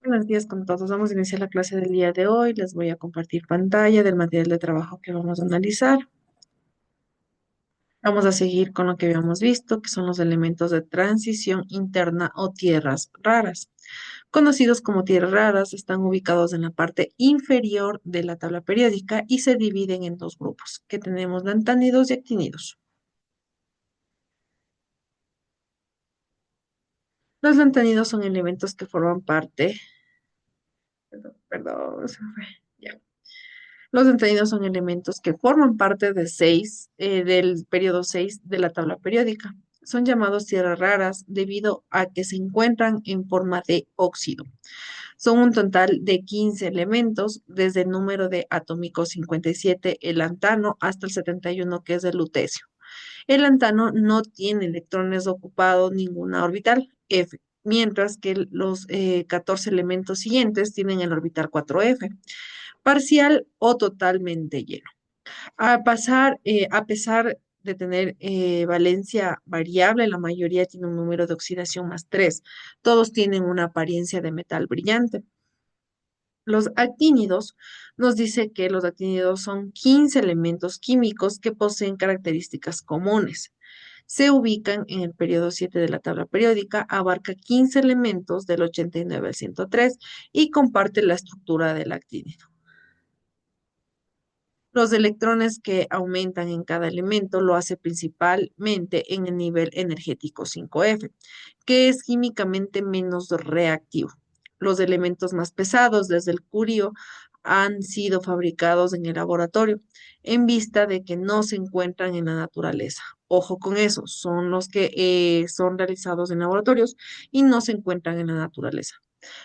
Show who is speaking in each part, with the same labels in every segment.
Speaker 1: Buenos días con todos. Vamos a iniciar la clase del día de hoy. Les voy a compartir pantalla del material de trabajo que vamos a analizar. Vamos a seguir con lo que habíamos visto, que son los elementos de transición interna o tierras raras. Conocidos como tierras raras, están ubicados en la parte inferior de la tabla periódica y se dividen en dos grupos, que tenemos lantánidos y actínidos. Los lantánidos son elementos que forman parte, perdón, se me fue, ya. Los lantánidos son elementos que forman parte del periodo 6 de la tabla periódica. Son llamados tierras raras debido a que se encuentran en forma de óxido. Son un total de 15 elementos, desde el número de atómico 57, el lantano, hasta el 71, que es el lutecio. El lantano no tiene electrones ocupados ninguna orbital F, mientras que los 14 elementos siguientes tienen el orbital 4F, parcial o totalmente lleno. A pesar de tener valencia variable, la mayoría tiene un número de oxidación más 3. Todos tienen una apariencia de metal brillante. Los actínidos nos dice que los actínidos son 15 elementos químicos que poseen características comunes. Se ubican en el periodo 7 de la tabla periódica, abarca 15 elementos del 89 al 103 y comparte la estructura del actínido. Los electrones que aumentan en cada elemento lo hace principalmente en el nivel energético 5F, que es químicamente menos reactivo. Los elementos más pesados, desde el curio, han sido fabricados en el laboratorio en vista de que no se encuentran en la naturaleza. Ojo con eso, son los que son realizados en laboratorios y no se encuentran en la naturaleza.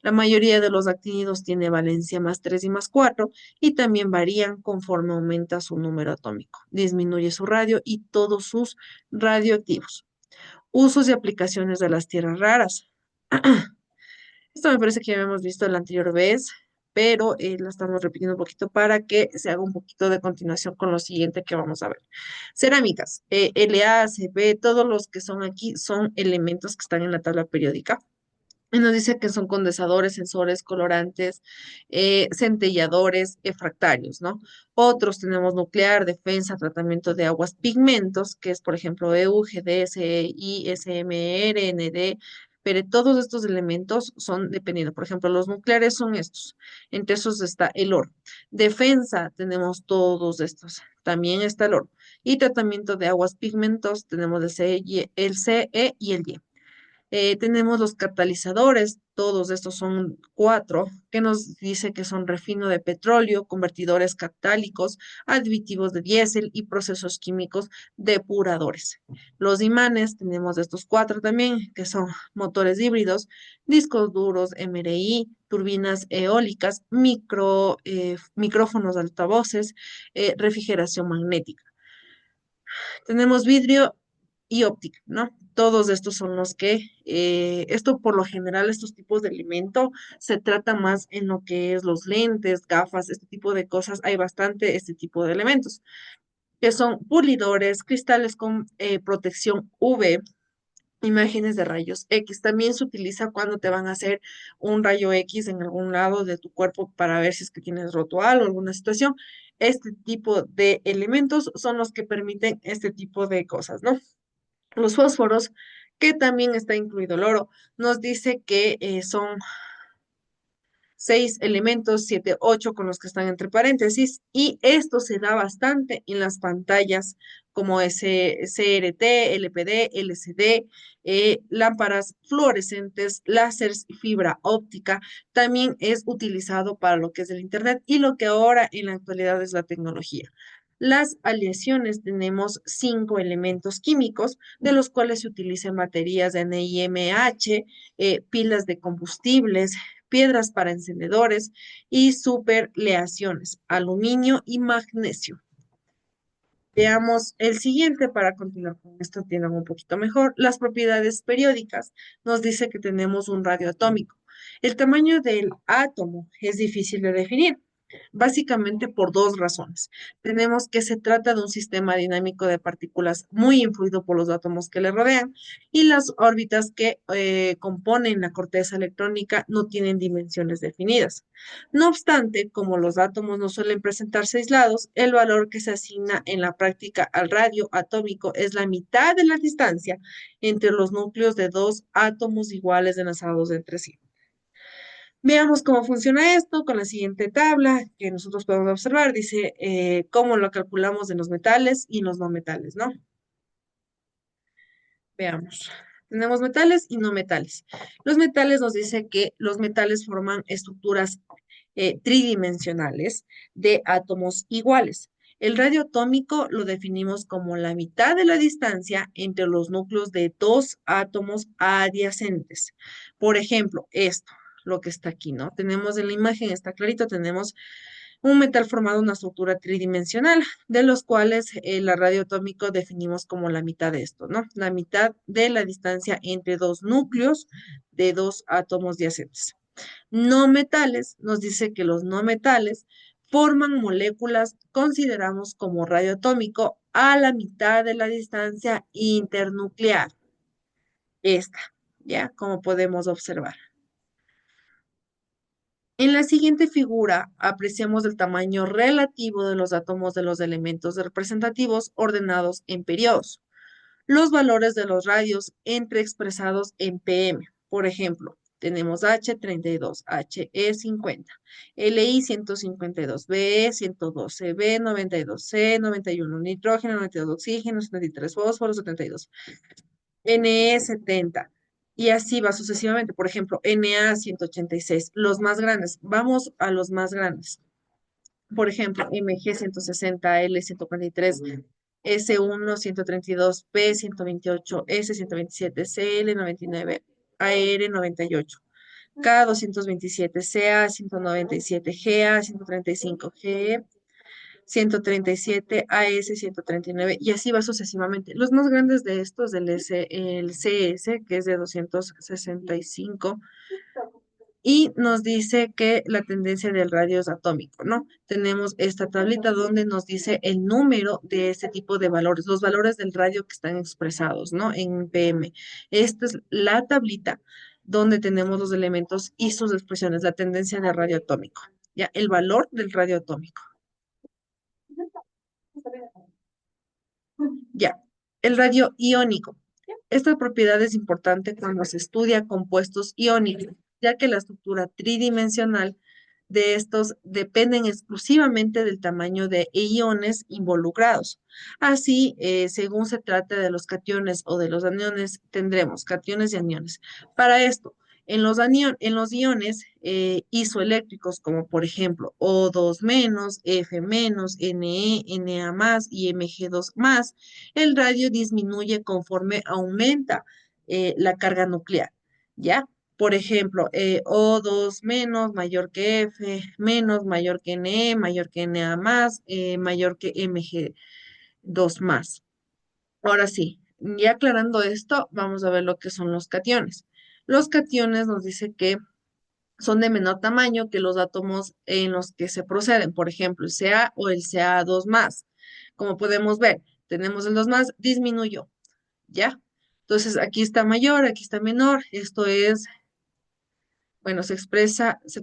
Speaker 1: La mayoría de los actínidos tiene valencia más 3 y más 4 y también varían conforme aumenta su número atómico. Disminuye su radio y todos sus radioactivos. Usos y aplicaciones de las tierras raras. Esto me parece que ya habíamos visto la anterior vez, pero la estamos repitiendo un poquito para que se haga un poquito de continuación con lo siguiente que vamos a ver. Cerámicas, La, CB, todos los que son aquí son elementos que están en la tabla periódica. Y nos dice que son condensadores, sensores, colorantes, centelladores, fractarios, ¿no? Otros tenemos nuclear, defensa, tratamiento de aguas, pigmentos, que es, por ejemplo, EU, GD, SI, SMR, ND, pero todos estos elementos son dependiendo. Por ejemplo, los nucleares son estos. Entre esos está el oro. Defensa, tenemos todos estos. También está el oro. Y tratamiento de aguas, pigmentos, tenemos el CE y el Y. Tenemos los catalizadores, todos estos son 4, que nos dice que son refino de petróleo, convertidores catálicos, aditivos de diésel y procesos químicos depuradores. Los imanes, tenemos estos 4 también, que son motores híbridos, discos duros, MRI, turbinas eólicas, micrófonos altavoces, refrigeración magnética. Tenemos vidrio y óptica, ¿no? Todos estos son los que, esto por lo general, estos tipos de alimento se trata más en lo que es los lentes, gafas, este tipo de cosas. Hay bastante este tipo de elementos, que son pulidores, cristales con protección UV, imágenes de rayos X. También se utiliza cuando te van a hacer un rayo X en algún lado de tu cuerpo para ver si es que tienes roto algo, alguna situación. Este tipo de elementos son los que permiten este tipo de cosas, ¿no? Los fósforos, que también está incluido el oro, nos dice que son 6 elementos, 7, 8 con los que están entre paréntesis, y esto se da bastante en las pantallas como CRT, LPD, LCD, lámparas fluorescentes, láseres y fibra óptica. También es utilizado para lo que es el Internet y lo que ahora en la actualidad es la tecnología. Las aleaciones tenemos 5 elementos químicos, de los cuales se utilizan baterías de NiMH, pilas de combustibles, piedras para encendedores y superleaciones, aluminio y magnesio. Veamos el siguiente para continuar con esto, entiendan un poquito mejor. Las propiedades periódicas nos dice que tenemos un radio atómico. El tamaño del átomo es difícil de definir. Básicamente por dos razones. Tenemos que se trata de un sistema dinámico de partículas muy influido por los átomos que le rodean y las órbitas que componen la corteza electrónica no tienen dimensiones definidas. No obstante, como los átomos no suelen presentarse aislados, el valor que se asigna en la práctica al radio atómico es la mitad de la distancia entre los núcleos de dos átomos iguales enlazados entre sí. Veamos cómo funciona esto con la siguiente tabla que nosotros podemos observar. Dice cómo lo calculamos en los metales y los no metales, ¿no? Veamos. Tenemos metales y no metales. Los metales nos dice que los metales forman estructuras tridimensionales de átomos iguales. El radio atómico lo definimos como la mitad de la distancia entre los núcleos de dos átomos adyacentes. Por ejemplo, esto, lo que está aquí, ¿no? Tenemos en la imagen, está clarito, tenemos un metal formado en una estructura tridimensional, de los cuales el radio atómico definimos como la mitad de esto, ¿no? La mitad de la distancia entre dos núcleos de dos átomos adyacentes. No metales nos dice que los no metales forman moléculas, consideramos como radio atómico, a la mitad de la distancia internuclear. Esta, ¿ya? Como podemos observar. En la siguiente figura apreciamos el tamaño relativo de los átomos de los elementos representativos ordenados en periodos. Los valores de los radios entre expresados en pm. Por ejemplo, tenemos H32, HE50, Li 152, Be 112, B92, C91, nitrógeno 92, oxígeno 73, fósforo 72, Ne 70. Y así va sucesivamente. Por ejemplo, Na 186, los más grandes. Vamos a los más grandes. Por ejemplo, Mg 160, L 143, S1 132, P 128, S 127, Cl 99, AR 98, K 227, Ca 197, Ga 135, Ge 137, AS 139 y así va sucesivamente. Los más grandes de estos, el CS, que es de 265, y nos dice que la tendencia del radio es atómico, ¿no? Tenemos esta tablita donde nos dice el número de este tipo de valores, los valores del radio que están expresados, ¿no? En PM. Esta es la tablita donde tenemos los elementos y sus expresiones, la tendencia del radio atómico, ¿ya? El valor del radio atómico. Ya, el radio iónico. Esta propiedad es importante cuando se estudia compuestos iónicos, ya que la estructura tridimensional de estos dependen exclusivamente del tamaño de iones involucrados. Así, según se trate de los cationes o de los aniones, tendremos cationes y aniones. Para esto, en los iones isoeléctricos, como por ejemplo O2 menos, F menos, Na más y Mg2 más, el radio disminuye conforme aumenta la carga nuclear, ¿ya? Por ejemplo, O2 menos, mayor que F, menos, mayor que Ne, mayor que Na más, mayor que Mg2 más. Ahora sí, ya aclarando esto, vamos a ver lo que son los cationes. Los cationes nos dice que son de menor tamaño que los átomos en los que se proceden, por ejemplo, el Ca o el Ca2 más. Como podemos ver, tenemos el 2 más, disminuyó, ¿ya? Entonces, aquí está mayor, aquí está menor. Esto es, bueno, se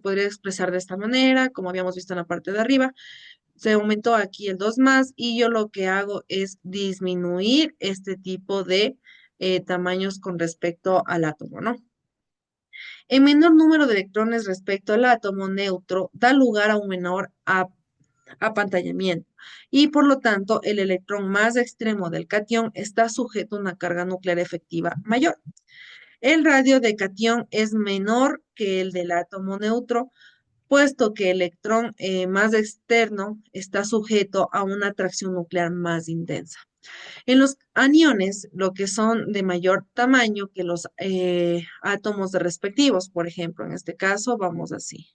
Speaker 1: podría expresar de esta manera, como habíamos visto en la parte de arriba. Se aumentó aquí el 2 más y yo lo que hago es disminuir este tipo de tamaños con respecto al átomo, ¿no? El menor número de electrones respecto al átomo neutro da lugar a un menor apantallamiento y por lo tanto el electrón más extremo del catión está sujeto a una carga nuclear efectiva mayor. El radio de catión es menor que el del átomo neutro, puesto que el electrón más externo está sujeto a una atracción nuclear más intensa. En los aniones, lo que son de mayor tamaño que los átomos de respectivos, por ejemplo, en este caso vamos así.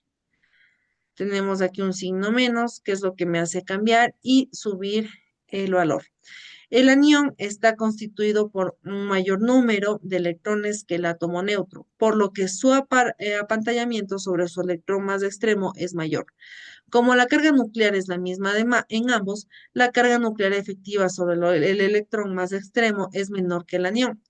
Speaker 1: Tenemos aquí un signo menos, que es lo que me hace cambiar y subir el valor. El anión está constituido por un mayor número de electrones que el átomo neutro, por lo que su apantallamiento sobre su electrón más extremo es mayor. Como la carga nuclear es la misma en ambos, la carga nuclear efectiva sobre el electrón más extremo es menor que el anión,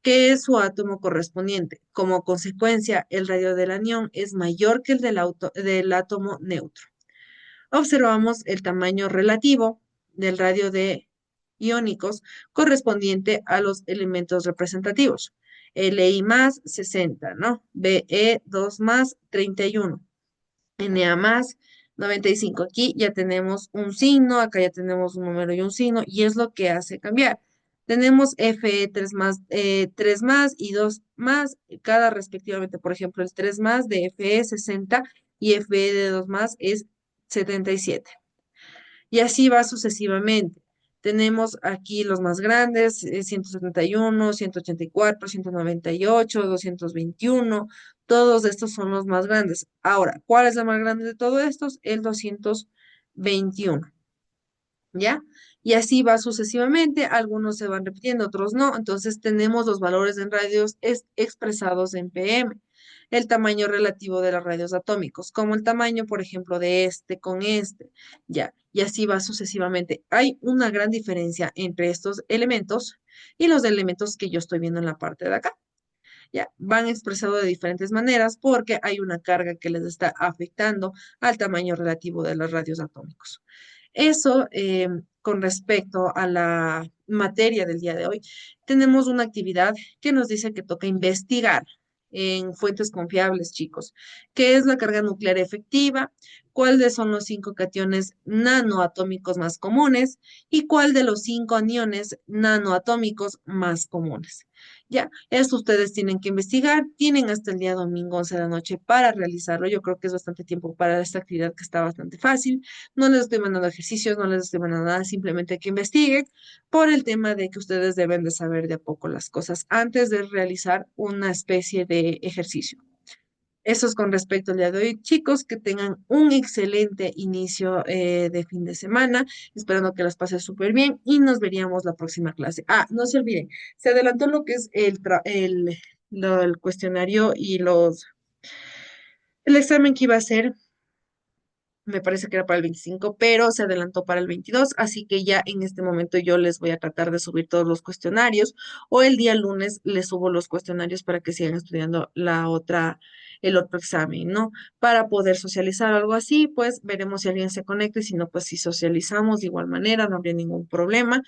Speaker 1: que es su átomo correspondiente. Como consecuencia, el radio del anión es mayor que el del átomo neutro. Observamos el tamaño relativo del radio de iónicos correspondiente a los elementos representativos. Li más 60, ¿no? Be 2 más 31. Na más 95. Aquí ya tenemos un signo, acá ya tenemos un número y un signo, y es lo que hace cambiar. Tenemos Fe 3 más y 2 más, cada respectivamente. Por ejemplo, el 3 más de Fe es 60 y Fe de 2 más es 77. Y así va sucesivamente. Tenemos aquí los más grandes, 171, 184, 198, 221. Todos estos son los más grandes. Ahora, ¿cuál es el más grande de todos estos? El 221. ¿Ya? Y así va sucesivamente, algunos se van repitiendo, otros no, entonces tenemos los valores en radios expresados en PM, el tamaño relativo de los radios atómicos, como el tamaño, por ejemplo, de este con este, ¿ya? Y así va sucesivamente. Hay una gran diferencia entre estos elementos y los elementos que yo estoy viendo en la parte de acá. ¿Ya? Van expresados de diferentes maneras porque hay una carga que les está afectando al tamaño relativo de los radios atómicos. Eso, con respecto a la materia del día de hoy, tenemos una actividad que nos dice que toca investigar en fuentes confiables, chicos. ¿Qué es la carga nuclear efectiva? ¿Cuáles son los 5 cationes nanoatómicos más comunes? ¿Y cuál de los 5 aniones nanoatómicos más comunes? Ya, esto ustedes tienen que investigar, tienen hasta el día domingo 11 de la noche para realizarlo. Yo creo que es bastante tiempo para esta actividad que está bastante fácil. No les estoy mandando ejercicios, no les estoy mandando nada, simplemente que investiguen por el tema de que ustedes deben de saber de a poco las cosas antes de realizar una especie de ejercicio. Eso es con respecto al día de hoy. Chicos, que tengan un excelente inicio de fin de semana, esperando que las pasen súper bien y nos veríamos la próxima clase. Ah, no se olviden, se adelantó lo que es el cuestionario y el examen que iba a ser, me parece que era para el 25, pero se adelantó para el 22, así que ya en este momento yo les voy a tratar de subir todos los cuestionarios o el día lunes les subo los cuestionarios para que sigan estudiando el otro examen, ¿no? Para poder socializar algo así, pues veremos si alguien se conecta y si no, pues si socializamos de igual manera, no habría ningún problema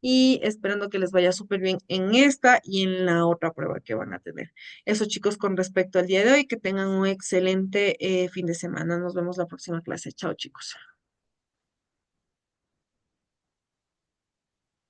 Speaker 1: y esperando que les vaya súper bien en esta y en la otra prueba que van a tener. Eso, chicos, con respecto al día de hoy, que tengan un excelente fin de semana. Nos vemos la próxima clase. Chao, chicos.